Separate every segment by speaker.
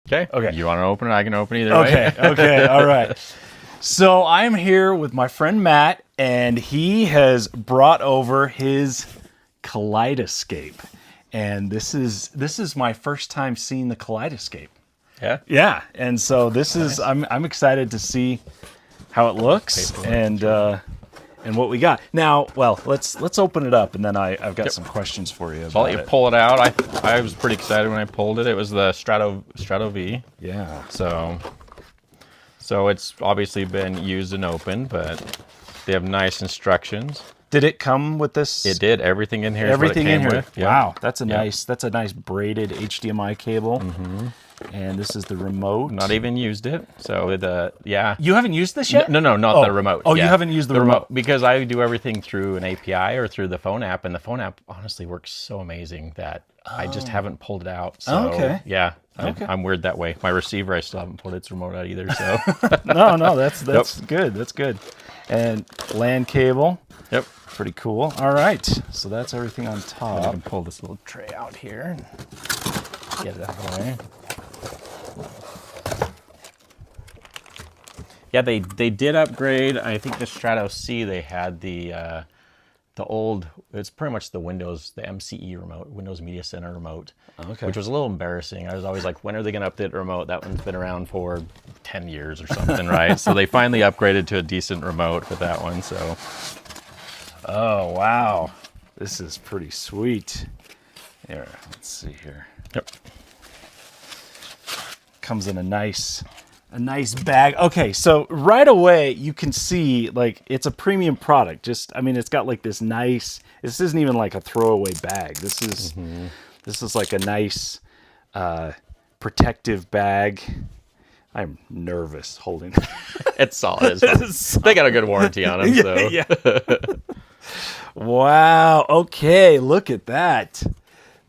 Speaker 1: Okay.
Speaker 2: Okay.
Speaker 1: You want to open it? I can open either way.
Speaker 2: Okay, all right. So I'm here with my friend Matt, and he has brought over his Kaleidescape. And this is my first time seeing the Kaleidescape.
Speaker 1: Yeah.
Speaker 2: Yeah, and so this is I'm excited to see how it looks and what we got. Now, well, let's open it up, and then I've got some questions for you.
Speaker 1: So I'll let you pull it out. I was pretty excited when I pulled it. It was the Strato V.
Speaker 2: Yeah.
Speaker 1: So it's obviously been used and opened, but they have nice instructions.
Speaker 2: Did it come with this?
Speaker 1: It did. Everything in here.
Speaker 2: Everything
Speaker 1: is what it
Speaker 2: in
Speaker 1: came
Speaker 2: here.
Speaker 1: with. Yep.
Speaker 2: Wow, that's a nice braided HDMI cable. Mm-hmm. And this is the remote.
Speaker 1: Not even used it. So
Speaker 2: You haven't used this yet?
Speaker 1: No, not the remote.
Speaker 2: Oh, you haven't used the remote
Speaker 1: because I do everything through an API or through the phone app, and the phone app honestly works so amazing that I just haven't pulled it out. So yeah, I'm weird that way. My receiver, I still haven't pulled its remote out either. So
Speaker 2: no, that's good. That's good. And LAN cable.
Speaker 1: Yep.
Speaker 2: Pretty cool. All right. So that's everything on top. I can pull this little tray out here and get it out of the way.
Speaker 1: Yeah, they did upgrade. I think the Strato C, they had the old, it's pretty much the Windows, the MCE remote, Windows Media Center remote, which was a little embarrassing. I was always like, when are they going to update the remote? That one's been around for 10 years or something, right? So they finally upgraded to a decent remote with that one, so.
Speaker 2: Oh, wow. This is pretty sweet. Here, let's see here.
Speaker 1: Yep.
Speaker 2: Comes in a nice bag. Okay, so right away you can see like it's a premium product. It's got like this nice. This isn't even like a throwaway bag. This is like a nice protective bag. I'm nervous holding it.
Speaker 1: It's solid. They got a good warranty on them. So.
Speaker 2: Yeah. Wow. Okay, look at that.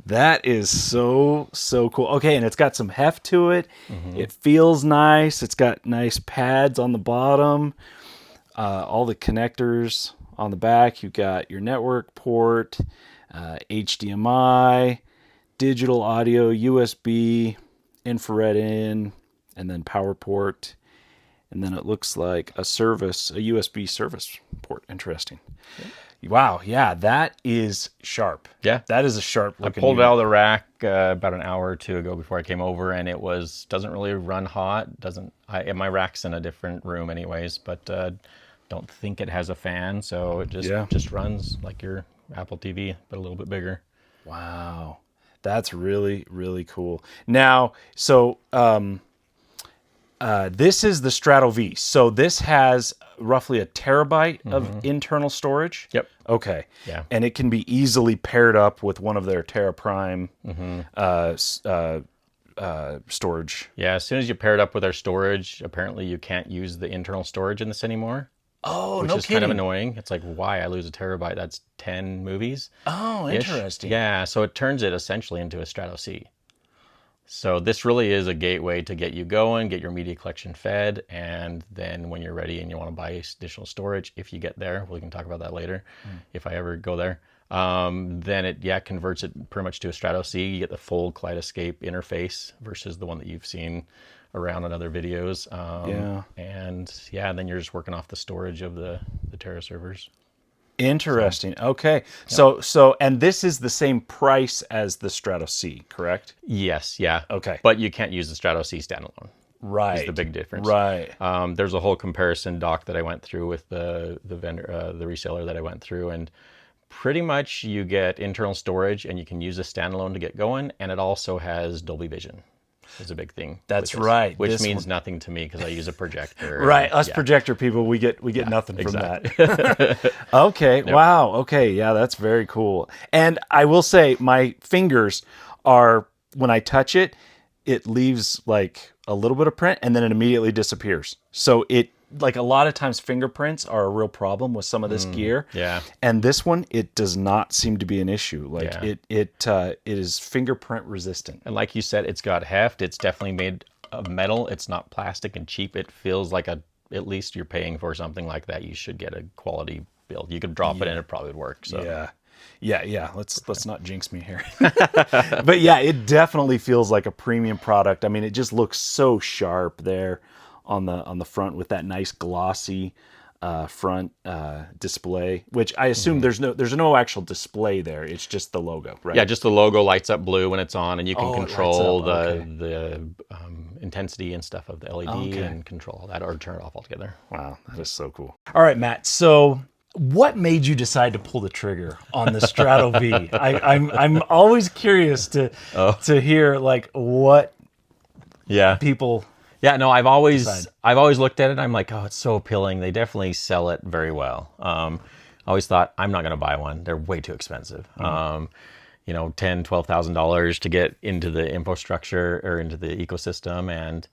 Speaker 2: That is so cool. Okay, and it's got some heft to it. Mm-hmm. It feels nice. It's got nice pads on the bottom. All the connectors on the back. You've got your network port, HDMI, digital audio, USB, infrared in, and then power port. And then it looks like a USB service port. Interesting. Okay. Wow, yeah, that is sharp.
Speaker 1: Yeah.
Speaker 2: That is a sharp looking
Speaker 1: I pulled it out of the rack about an hour or two ago before I came over, and it doesn't really run hot. My rack's in a different room anyways, but don't think it has a fan, so it just runs like your Apple TV, but a little bit bigger.
Speaker 2: Wow. That's really, really cool. Now, so this is the Strato V. So this has roughly 1 terabyte of internal storage.
Speaker 1: Yep.
Speaker 2: Okay.
Speaker 1: Yeah.
Speaker 2: And it can be easily paired up with one of their TeraPrime storage.
Speaker 1: Yeah. As soon as you pair it up with our storage, apparently you can't use the internal storage in this anymore.
Speaker 2: Oh,
Speaker 1: which
Speaker 2: no
Speaker 1: is
Speaker 2: kidding.
Speaker 1: Kind of annoying. It's like, why? I lose 1 terabyte. That's 10 movies.
Speaker 2: Oh, interesting.
Speaker 1: Yeah. So it turns it essentially into a Strato C. So this really is a gateway to get you going, get your media collection fed, and then when you're ready and you want to buy additional storage, if you get there, we can talk about that later, if I ever go there, then it converts it pretty much to a Strato C. You get the full Kaleidescape interface versus the one that you've seen around in other videos. And then you're just working off the storage of the Tera servers.
Speaker 2: Interesting. Okay. So and this is the same price as the Strato C, correct?
Speaker 1: Yes. Yeah.
Speaker 2: Okay.
Speaker 1: But you can't use the Strato C standalone.
Speaker 2: Right.
Speaker 1: Is the big difference.
Speaker 2: Right.
Speaker 1: There's a whole comparison doc that I went through with the vendor, the reseller that I went through, and pretty much you get internal storage and you can use a standalone to get going, and it also has Dolby Vision. Is a big thing.
Speaker 2: That's right.
Speaker 1: Which means nothing to me because I use a projector.
Speaker 2: Right. Us projector people, we get nothing from that. Okay. Yep. Wow. Okay. Yeah, that's very cool. And I will say my fingers are, when I touch it, it leaves like a little bit of print and then it immediately disappears. So it, like a lot of times fingerprints are a real problem with some of this gear.
Speaker 1: Yeah.
Speaker 2: And this one, it does not seem to be an issue. Like it is fingerprint resistant.
Speaker 1: And like you said, it's got heft. It's definitely made of metal. It's not plastic and cheap. It feels like at least you're paying for something like that. You should get a quality build. You could drop it and it probably would work. So.
Speaker 2: Yeah. Yeah. Let's not jinx me here. But yeah, it definitely feels like a premium product. I mean, it just looks so sharp there on the front with that nice glossy front display. Which I assume there's no actual display there. It's just the logo,
Speaker 1: Yeah,
Speaker 2: right?
Speaker 1: just the logo lights up blue when it's on, and you can
Speaker 2: Oh, it lights up.
Speaker 1: control
Speaker 2: Okay.
Speaker 1: the intensity and stuff of the LED
Speaker 2: Okay.
Speaker 1: and control all that, or turn it off altogether.
Speaker 2: Wow, that is so cool. All right, Matt. So, what made you decide to pull the trigger on the Strato V? I'm always curious to hear like what
Speaker 1: Yeah.
Speaker 2: people
Speaker 1: Yeah, no,
Speaker 2: decide.
Speaker 1: I've always looked at it. I'm like, oh, it's so appealing. They definitely sell it very well. I always thought I'm not going to buy one. They're way too expensive. $10,000, $12,000 to get into the infrastructure or into the ecosystem, and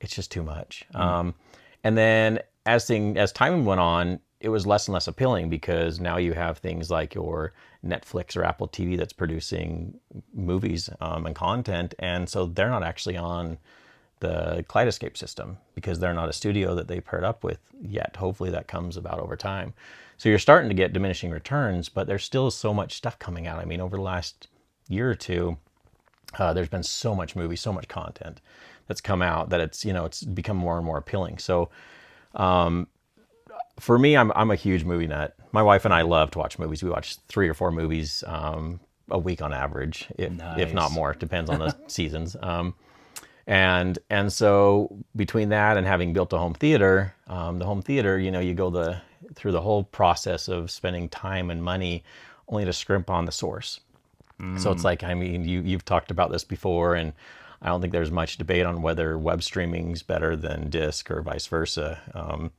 Speaker 1: it's just too much. And then as time went on, it was less and less appealing because now you have things like your Netflix or Apple TV that's producing movies and content, and so they're not actually on the Kaleidescape system because they're not a studio that they paired up with yet. Hopefully that comes about over time. So you're starting to get diminishing returns, but there's still so much stuff coming out. I mean, over the last year or two, there's been so much movie, so much content that's come out that it's become more and more appealing. So for me, I'm a huge movie nut. My wife and I love to watch movies. We watch 3 or 4 movies a week on average, if not
Speaker 2: Nice.
Speaker 1: more. It depends on the seasons. And so between that and having built a home theater, the home theater, you go through the whole process of spending time and money only to scrimp on the source. So it's like, I mean, you've talked about this before, and I don't think there's much debate on whether web streaming's better than disc or vice versa.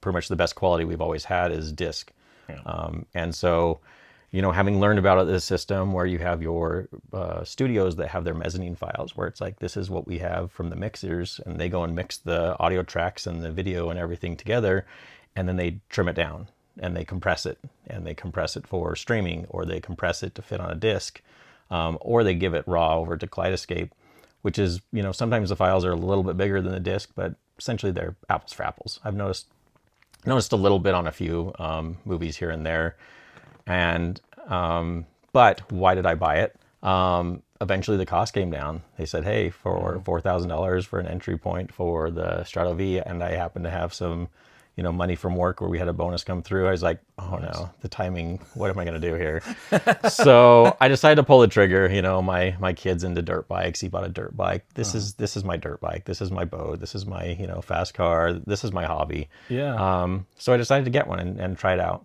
Speaker 1: Pretty much the best quality we've always had is disc. And so, having learned about this system where you have your studios that have their mezzanine files, where it's like, this is what we have from the mixers, and they go and mix the audio tracks and the video and everything together, and then they trim it down and they compress it, and they compress it for streaming, or they compress it to fit on a disc, or they give it raw over to Kaleidescape, which is, sometimes the files are a little bit bigger than the disc, but essentially they're apples for apples. I've noticed a little bit on a few movies here and there. And but why did I buy it? Eventually the cost came down. They said, hey, for $4,000 for an entry point for the Strato V, and I happened to have some money from work where we had a bonus come through. I was like, oh no, the timing, what am I going to do here? So I decided to pull the trigger. My kid's into dirt bikes. He bought a dirt bike. This is my dirt bike. This is my boat. This is my fast car. This is my hobby.
Speaker 2: Yeah.
Speaker 1: So I decided to get one and try it out.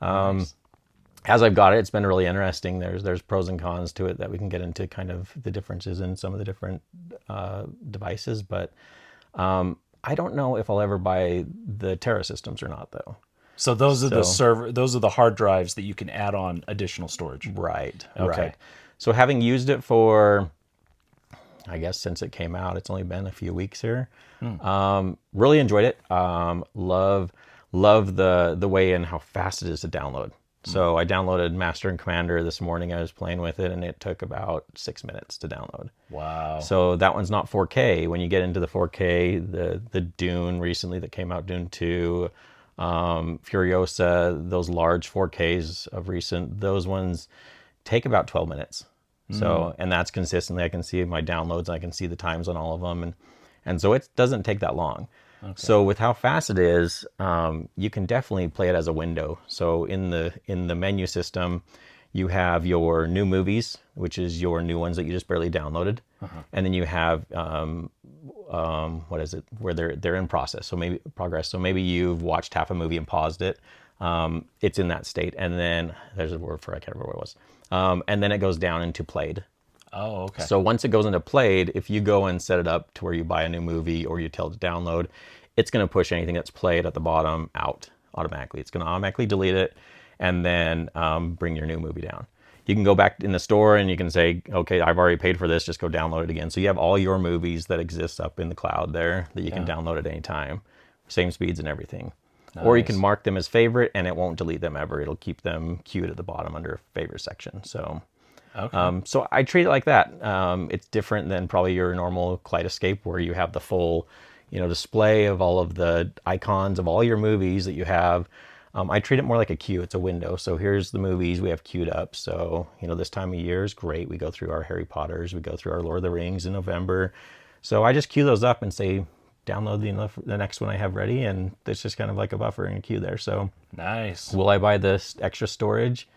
Speaker 2: Nice.
Speaker 1: As I've got it, it's been really interesting. There's pros and cons to it that we can get into, kind of the differences in some of the different devices. But I don't know if I'll ever buy the Terra systems or not, though.
Speaker 2: So those are those are the hard drives that you can add on additional storage.
Speaker 1: Right.
Speaker 2: Okay.
Speaker 1: Right. So having used it for, I guess since it came out, it's only been a few weeks here. Really enjoyed it. Love the way and how fast it is to download. So I downloaded Master and Commander this morning. I was playing with it, and it took about 6 minutes to download.
Speaker 2: Wow.
Speaker 1: So that one's not 4K. When you get into the 4K, the Dune recently that came out, Dune 2, Furiosa, those large 4Ks of recent, those ones take about 12 minutes. So, and that's consistently, I can see my downloads, I can see the times on all of them. And so it doesn't take that long. Okay. So with how fast it is, you can definitely play it as a window. So in the menu system, you have your new movies, which is your new ones that you just barely downloaded, and then you have what is it? Where they're in process. So maybe progress. So maybe you've watched half a movie and paused it. It's in that state, and then there's a word for it, I can't remember what it was. And then it goes down into played.
Speaker 2: Oh, okay.
Speaker 1: So once it goes into played, if you go and set it up to where you buy a new movie or you tell it to download, it's going to push anything that's played at the bottom out automatically. It's going to automatically delete it and then bring your new movie down. You can go back in the store and you can say, okay, I've already paid for this, just go download it again. So you have all your movies that exist up in the cloud there that you can download at any time. Same speeds and everything. Nice. Or you can mark them as favorite and it won't delete them ever. It'll keep them queued at the bottom under favorite section. So okay. So I treat it like that. It's different than probably your normal Kaleidescape where you have the full, display of all of the icons of all your movies that you have. I treat it more like a queue. It's a window. So here's the movies we have queued up. So, this time of year is great. We go through our Harry Potters, we go through our Lord of the Rings in November. So I just queue those up and say, download the next one I have ready. And it's just kind of like a buffer in a queue there. So
Speaker 2: nice.
Speaker 1: will I buy this extra storage?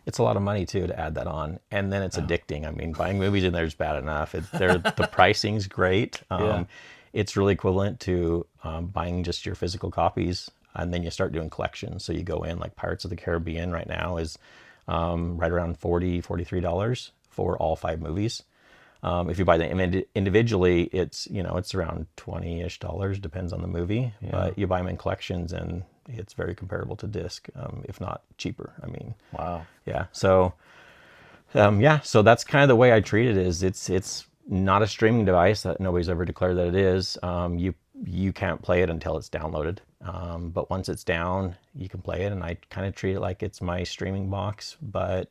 Speaker 1: It's a lot of money too to add that on, and then it's addicting. I mean, buying movies in there is bad enough. The pricing's great. It's really equivalent to buying just your physical copies, and then you start doing collections. So you go in, like Pirates of the Caribbean right now is right around $43 for all 5 movies. If you buy them individually, it's around $20-ish, depends on the movie. Yeah. But you buy them in collections, and it's very comparable to disc, if not cheaper. I mean,
Speaker 2: wow.
Speaker 1: Yeah. So, so that's kind of the way I treat it. Is it's not a streaming device that nobody's ever declared that it is. You can't play it until it's downloaded. But once it's down, you can play it, and I kind of treat it like it's my streaming box, but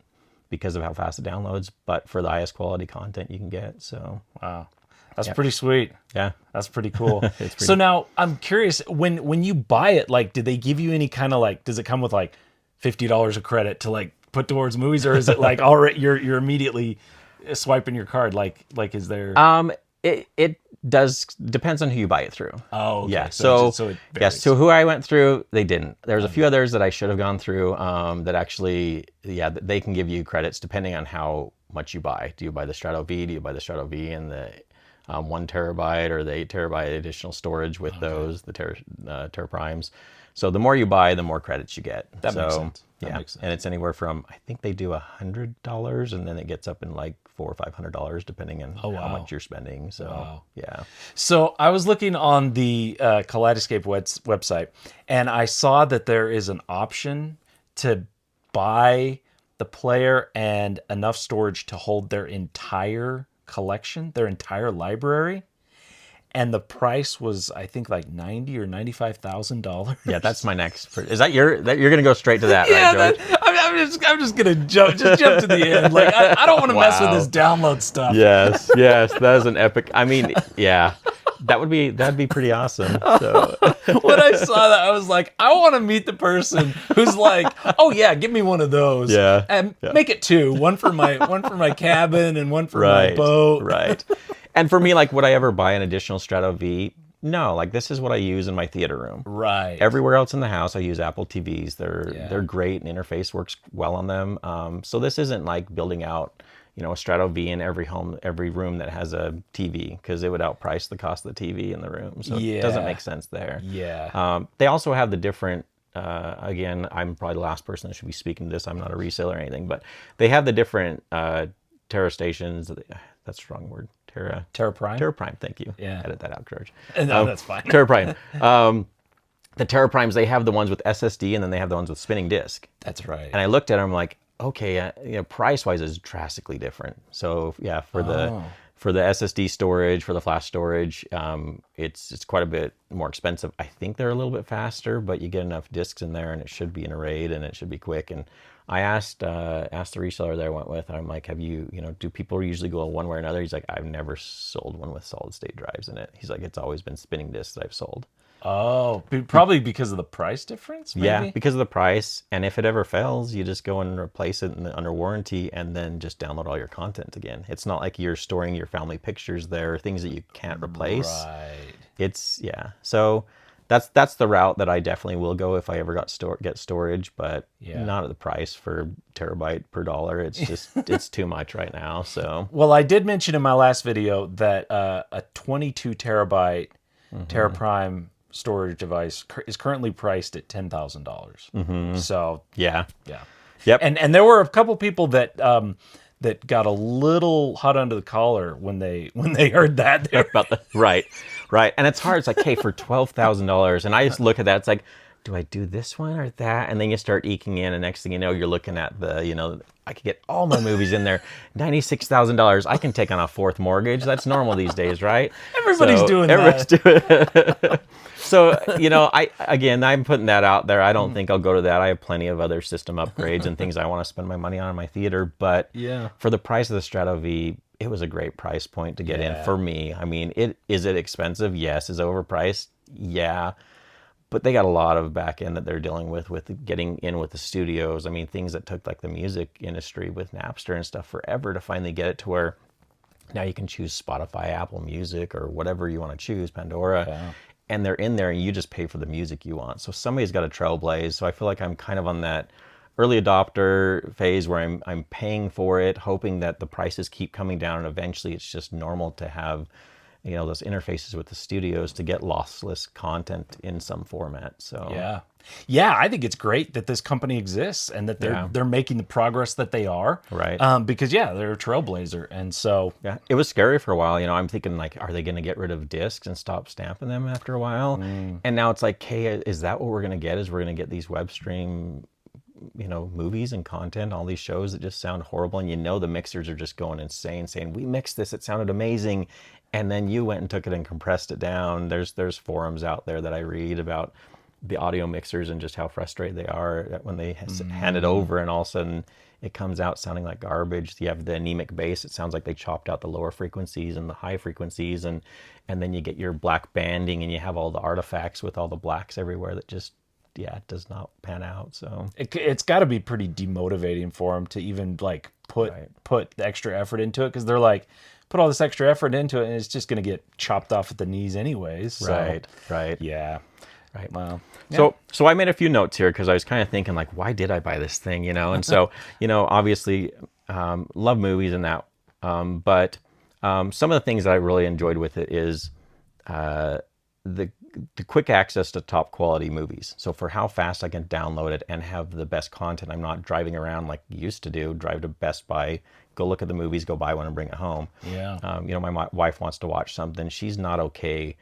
Speaker 1: because of how fast it downloads, but for the highest quality content you can get. So
Speaker 2: wow, that's pretty sweet.
Speaker 1: Yeah,
Speaker 2: that's pretty cool. So now I'm curious, when you buy it, like, did they give you any kind of like, does it come with like $50 of credit to like put towards movies, or is it like already you're immediately swiping your card? Like is there?
Speaker 1: It depends on who you buy it through.
Speaker 2: Oh, okay.
Speaker 1: Yeah. So yes. So who I went through, they didn't. There's a few others that I should have gone through. That actually, they can give you credits depending on how much you buy. Do you buy the Strato V? Do you buy the Strato V and the 1 terabyte or the 8 terabyte additional storage with those, the Terra Primes? So the more you buy, the more credits you get.
Speaker 2: That makes sense. That makes sense.
Speaker 1: And it's anywhere from, I think they do $100, and then it gets up in like $400 or $500 depending on how much you're spending. So yeah.
Speaker 2: So I was looking on the Kaleidescape website, and I saw that there is an option to buy the player and enough storage to hold their entire collection, their entire library. And the price was, I think, like $90,000 or $95,000.
Speaker 1: Yeah, that's my next. Is that you're going to go straight to that, right, George?
Speaker 2: I'm just going to jump to the end. Like I don't want to mess with this download stuff.
Speaker 1: Yes, that is an epic. I mean, yeah, that'd be pretty awesome. So.
Speaker 2: When I saw that, I was like, I want to meet the person who's like, oh yeah, give me one of those.
Speaker 1: Yeah,
Speaker 2: and make it 2, one for my cabin and one for my boat.
Speaker 1: Right. And for me, like, would I ever buy an additional Strato V? No, like, this is what I use in my theater room.
Speaker 2: Right.
Speaker 1: Everywhere else in the house, I use Apple TVs. They're great, and interface works well on them. So this isn't like building out, a Strato V in every room that has a TV, because it would outprice the cost of the TV in the room. So it doesn't make sense there.
Speaker 2: Yeah.
Speaker 1: They also have the different. Again, I'm probably the last person that should be speaking to this. I'm not a reseller or anything, but they have the different Terra stations. That's the wrong word.
Speaker 2: Terra Prime?
Speaker 1: Terra Prime, thank you.
Speaker 2: Yeah.
Speaker 1: Edit that out, George.
Speaker 2: No, that's fine.
Speaker 1: Terra Prime. The Terra Primes, they have the ones with SSD, and then they have the ones with spinning disk.
Speaker 2: That's right.
Speaker 1: And I looked at them like, okay, price-wise is drastically different. So yeah, for the SSD storage, for the flash storage, it's quite a bit more expensive. I think they're a little bit faster, but you get enough disks in there, and it should be in a RAID, and it should be quick. And I asked the reseller that I went with, I'm like, have you, do people usually go one way or another? He's like, I've never sold one with solid state drives in it. He's like, it's always been spinning disks that I've sold.
Speaker 2: Oh, probably because of the price difference, maybe?
Speaker 1: Yeah, because of the price. And if it ever fails, you just go and replace it under warranty, and then just download all your content again. It's not like you're storing your family pictures there, things that you can't replace.
Speaker 2: Right.
Speaker 1: So that's the route that I definitely will go if I ever get storage, but not at the price for terabyte per dollar. It's just it's too much right now. So
Speaker 2: well, I did mention in my last video that a 22 terabyte Terra Prime storage device is currently priced at $10,000. So
Speaker 1: yeah.
Speaker 2: Yep. And there were a couple people that got a little hot under the collar when they heard that.
Speaker 1: Right. And it's hard. It's like, hey, for $12,000, and I just look at that. It's like, do I do this one or that? And then you start eking in, and next thing you know, you're looking at I could get all my movies in there. $96,000. I can take on a 4th mortgage. That's normal these days, right?
Speaker 2: Everybody's doing
Speaker 1: that. So, I'm putting that out there. I don't think I'll go to that. I have plenty of other system upgrades and things I want to spend my money on in my theater. But for the price of the Strato V, it was a great price point to get in for me. I mean, is it expensive? Yes. Is it overpriced? Yeah. but they got a lot of back end that they're dealing with getting in with the studios. I mean, things that took like the music industry with Napster and stuff forever to finally get it to where now you can choose Spotify, Apple Music, or whatever you want to choose, Pandora.
Speaker 2: Yeah.
Speaker 1: And they're in there and you just pay for the music you want. So somebody's got to trailblaze. So I feel like I'm kind of on that early adopter phase where I'm paying for it, hoping that the prices keep coming down, and eventually it's just normal to have, those interfaces with the studios to get lossless content in some format. So
Speaker 2: yeah, I think it's great that this company exists and that they're making the progress that they are.
Speaker 1: Right.
Speaker 2: Because they're a trailblazer, and so
Speaker 1: yeah, it was scary for a while. I'm thinking like, are they going to get rid of discs and stop stamping them after a while? And now it's like, hey, is that what we're going to get? Is we're going to get these web stream movies and content, all these shows that just sound horrible, and the mixers are just going insane saying, we mixed this, it sounded amazing, and then you went and took it and compressed it down. There's forums out there that I read about the audio mixers and just how frustrated they are when they hand it over and all of a sudden it comes out sounding like garbage. You have the anemic bass, it sounds like they chopped out the lower frequencies and the high frequencies, and then you get your black banding and you have all the artifacts with all the blacks everywhere that just it does not pan out. So
Speaker 2: it's got to be pretty demotivating for them to even like put the extra effort into it, because they're like, put all this extra effort into it and it's just going to get chopped off at the knees anyways. So,
Speaker 1: right.
Speaker 2: Yeah.
Speaker 1: Right.
Speaker 2: Wow.
Speaker 1: So I made a few notes here because I was kind of thinking like, why did I buy this thing? And so, obviously, love movies and that. But some of the things that I really enjoyed with it is the quick access to top quality movies. So for how fast I can download it and have the best content, I'm not driving around like you used to do, drive to Best Buy, go look at the movies, go buy one and bring it home.
Speaker 2: Yeah.
Speaker 1: My wife wants to watch something. She's not okay,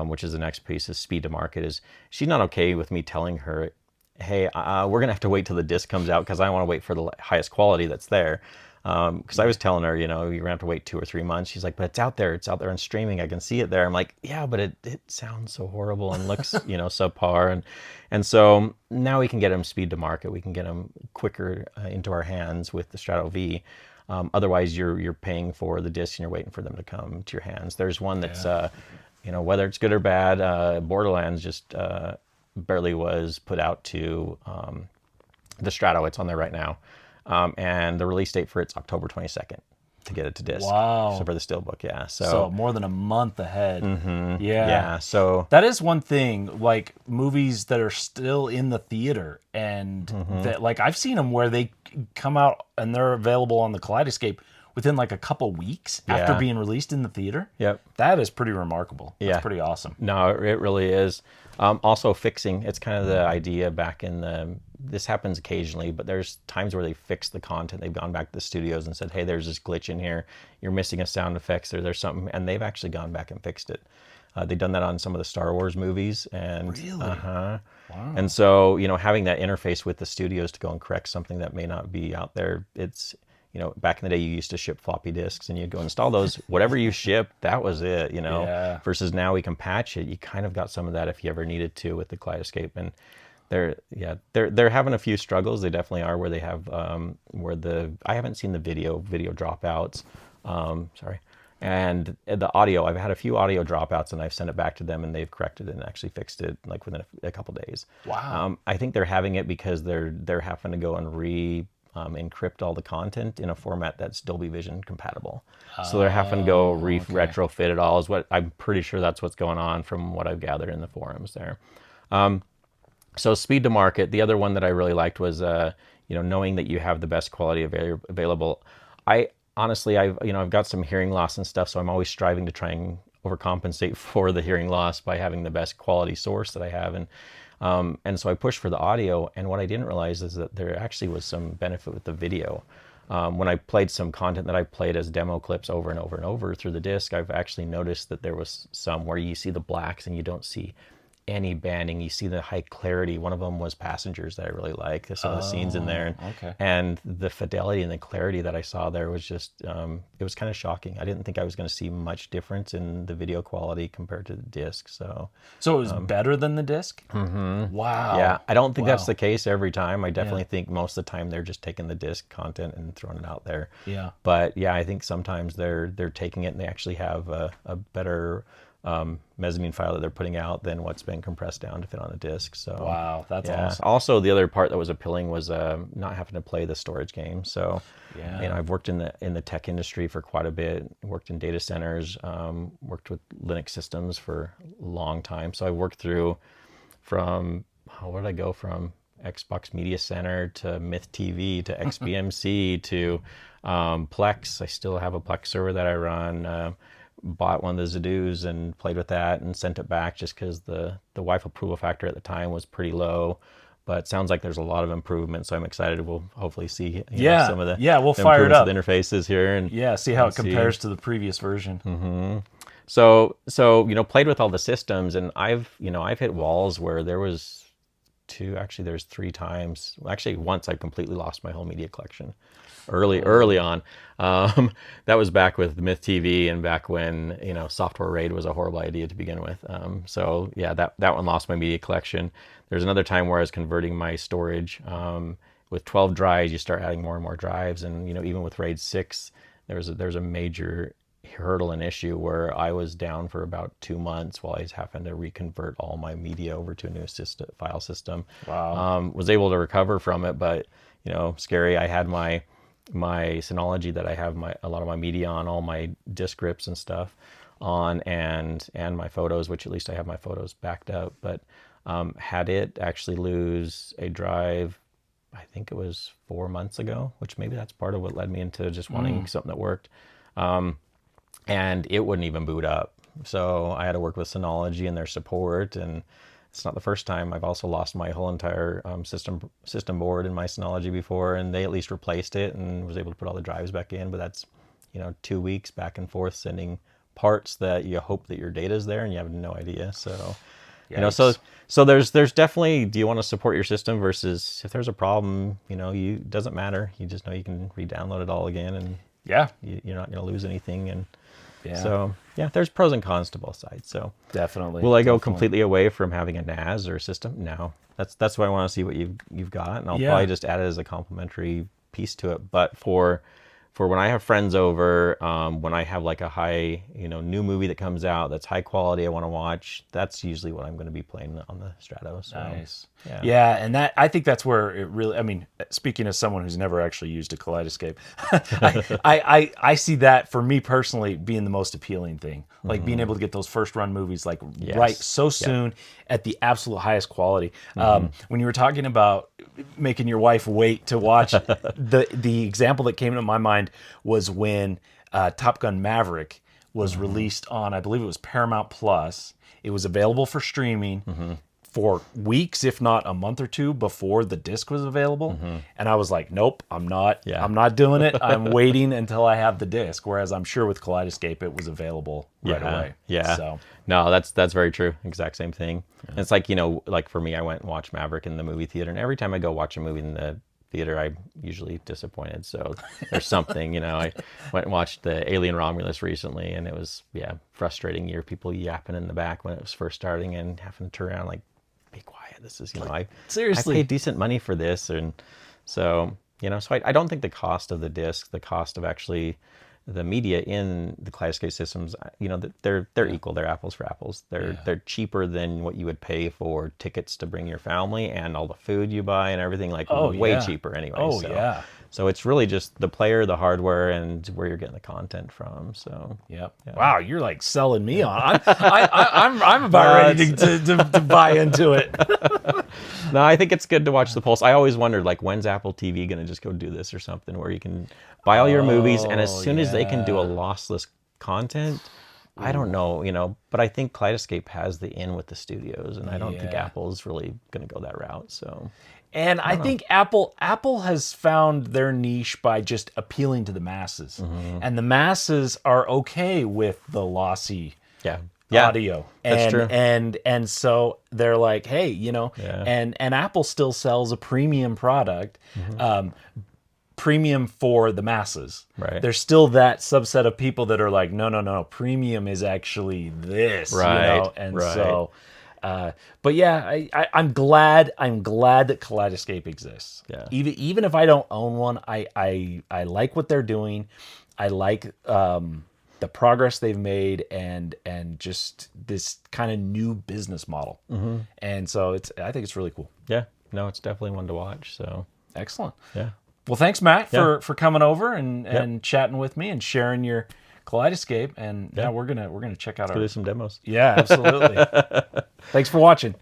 Speaker 1: which is the next piece of speed to market, is she's not okay with me telling her, hey, we're going to have to wait till the disc comes out because I want to wait for the highest quality that's there. Because I was telling her, you're going to have to wait 2 or 3 months. She's like, but it's out there in streaming. I can see it there. I'm like, yeah, but it sounds so horrible and looks, subpar. And so now we can get them speed to market. We can get them quicker into our hands with the Strato V. Otherwise, you're paying for the discs and you're waiting for them to come to your hands. There's one that's, whether it's good or bad, Borderlands just barely was put out to the Strato. It's on there right now. And the release date for it's October 22nd to get it to disc.
Speaker 2: Wow.
Speaker 1: So for the Steelbook, yeah.
Speaker 2: So more than a month ahead.
Speaker 1: Mm-hmm.
Speaker 2: Yeah.
Speaker 1: Yeah. So
Speaker 2: that is one thing, like movies that are still in the theater and that, like, I've seen them where they come out and they're available on the Kaleidescape within like a couple weeks after being released in the theater.
Speaker 1: Yep.
Speaker 2: That is pretty remarkable. That's
Speaker 1: Yeah.
Speaker 2: pretty awesome.
Speaker 1: No, it really is. Also fixing, it's kind of the idea back in this happens occasionally, but there's times where they fix the content. They've gone back to the studios and said, hey, there's this glitch in here. You're missing a sound effects, or there's something, and they've actually gone back and fixed it. They've done that on some of the Star Wars movies. And
Speaker 2: really?
Speaker 1: Wow.
Speaker 2: Wow.
Speaker 1: And so, having that interface with the studios to go and correct something that may not be out there, it's, back in the day, you used to ship floppy disks and you'd go install those. Whatever you shipped, that was it,
Speaker 2: Yeah.
Speaker 1: Versus now we can patch it. You kind of got some of that if you ever needed to with the Kaleidescape. And they're having a few struggles. They definitely are, where they have I haven't seen the video dropouts. Sorry. And the audio, I've had a few audio dropouts and I've sent it back to them and they've corrected it and actually fixed it like within a couple days.
Speaker 2: Wow.
Speaker 1: I think they're having it because they're having to go and encrypt all the content in a format that's Dolby Vision compatible. So they're having to go retrofit it all, is what I'm pretty sure that's what's going on from what I've gathered in the forums there. So speed to market. The other one that I really liked was, knowing that you have the best quality available. I honestly, I've got some hearing loss and stuff, so I'm always striving to try and overcompensate for the hearing loss by having the best quality source that I have. And so I pushed for the audio, and what I didn't realize is that there actually was some benefit with the video. When I played some content that I played as demo clips over and over and over through the disc, I've actually noticed that there was some where you see the blacks and you don't see any banding. You see the high clarity. One of them was Passengers that I really like. Some of the scenes in there. And the fidelity and the clarity that I saw there was just, it was kind of shocking. I didn't think I was going to see much difference in the video quality compared to the disc. So
Speaker 2: it was better than the disc?
Speaker 1: Mm-hmm.
Speaker 2: Wow.
Speaker 1: Yeah, I don't think that's the case every time. I definitely think most of the time they're just taking the disc content and throwing it out there.
Speaker 2: Yeah.
Speaker 1: But yeah, I think sometimes they're taking it and they actually have a better mezzanine file that they're putting out than what's been compressed down to fit on a disc. So
Speaker 2: Wow, that's
Speaker 1: yeah.
Speaker 2: awesome.
Speaker 1: Also, the other part that was appealing was not having to play the storage game. So
Speaker 2: Yeah.
Speaker 1: I've worked in the tech industry for quite a bit. Worked in data centers. Worked with Linux systems for a long time. So I worked through from where did I go from Xbox Media Center to Myth TV to XBMC to Plex. I still have a Plex server that I run. Bought one of the Zadoos and played with that and sent it back just because the wife approval factor at the time was pretty low. But it sounds like there's a lot of improvement, so I'm excited. We'll hopefully see some of the
Speaker 2: we'll
Speaker 1: the
Speaker 2: fire it
Speaker 1: improvements
Speaker 2: up.
Speaker 1: of the interfaces here and
Speaker 2: See how it
Speaker 1: see.
Speaker 2: compares to the previous version.
Speaker 1: So played with all the systems, and I've hit walls where there was there's 3 times. Actually, once I completely lost my whole media collection early on. That was back with Myth TV and back when software RAID was a horrible idea to begin with. So yeah, that one lost my media collection. There's another time where I was converting my storage. With 12 drives, you start adding more and more drives, and even with RAID 6, there's a major hurdle and issue where I was down for about 2 months while I was having to reconvert all my media over to a new file system.
Speaker 2: Wow.
Speaker 1: Was able to recover from it, but scary. I had my Synology that I have a lot of my media on, all my disk grips and stuff on, and my photos, which at least I have my photos backed up. But had it actually lose a drive, I think it was 4 months ago, which maybe that's part of what led me into just wanting something that worked. And it wouldn't even boot up. So I had to work with Synology and their support, and it's not the first time. I've also lost my whole entire system board in my Synology before, and they at least replaced it and was able to put all the drives back in. But that's 2 weeks back and forth sending parts that you hope that your data's there and you have no idea. So so there's definitely, do you want to support your system versus if there's a problem, it doesn't matter. You just know you can re-download it all again, and you're not going to lose anything. And so there's pros and cons to both sides. So
Speaker 2: Definitely.
Speaker 1: will I go completely away from having a NAS or a system? No. That's why I want to see what you've got, and I'll probably just add it as a complementary piece to it. But for when I have friends over, when I have like a high, new movie that comes out that's high quality I want to watch, that's usually what I'm going to be playing on the Strato. So,
Speaker 2: nice. Yeah, and I think that's where it really, I mean, speaking as someone who's never actually used a Kaleidescape, I see that for me personally being the most appealing thing. Like being able to get those first run movies right so soon at the absolute highest quality. When you were talking about making your wife wait to watch, the example that came to my mind was when Top Gun Maverick was released on, I believe it was Paramount Plus. It was available for streaming for weeks, if not a month or two before the disc was available. And I was like, nope, I'm not doing it. I'm waiting until I have the disc. Whereas I'm sure with Kaleidescape, it was available right away.
Speaker 1: Yeah.
Speaker 2: So
Speaker 1: no, that's very true. Exact same thing. And it's like, like for me, I went and watched Maverick in the movie theater, and every time I go watch a movie in the theater, I'm usually disappointed. So there's something, I went and watched the Alien Romulus recently, and it was, frustrating. You hear people yapping in the back when it was first starting and having to turn around like, be quiet. This is,
Speaker 2: seriously,
Speaker 1: I paid decent money for this. And so, so I don't think the cost of the disc, the cost of actually the media in the Kaleidescape systems, they're equal. They're apples for apples. They're cheaper than what you would pay for tickets to bring your family and all the food you buy and everything, way cheaper anyway. So it's really just the player, the hardware, and where you're getting the content from. So
Speaker 2: wow, you're like selling me on. I'm about ready to buy into it.
Speaker 1: No, I think it's good to watch the pulse. I always wondered, when's Apple TV going to just go do this or something where you can buy all your movies, and as soon as they can do a lossless content, I don't know, but I think Kaleidescape has the in with the studios, and I don't think Apple's really going to go that route. So,
Speaker 2: and I think Apple has found their niche by just appealing to the masses, and the masses are okay with the lossy audio.
Speaker 1: That's true.
Speaker 2: And so they're like, hey, and Apple still sells a premium product, premium for the masses.
Speaker 1: Right.
Speaker 2: There's still that subset of people that are like, no, premium is actually this, and so. But I'm glad that Kaleidescape exists.
Speaker 1: Yeah.
Speaker 2: Even if I don't own one, I like what they're doing. I like the progress they've made and just this kind of new business model. And so I think it's really cool.
Speaker 1: Yeah. No, it's definitely one to watch. So
Speaker 2: Excellent.
Speaker 1: yeah.
Speaker 2: Well, thanks, Matt, for coming over and chatting with me and sharing your Kaleidescape. And now we're gonna check out
Speaker 1: Let's go do some demos.
Speaker 2: Yeah, absolutely. Thanks for watching.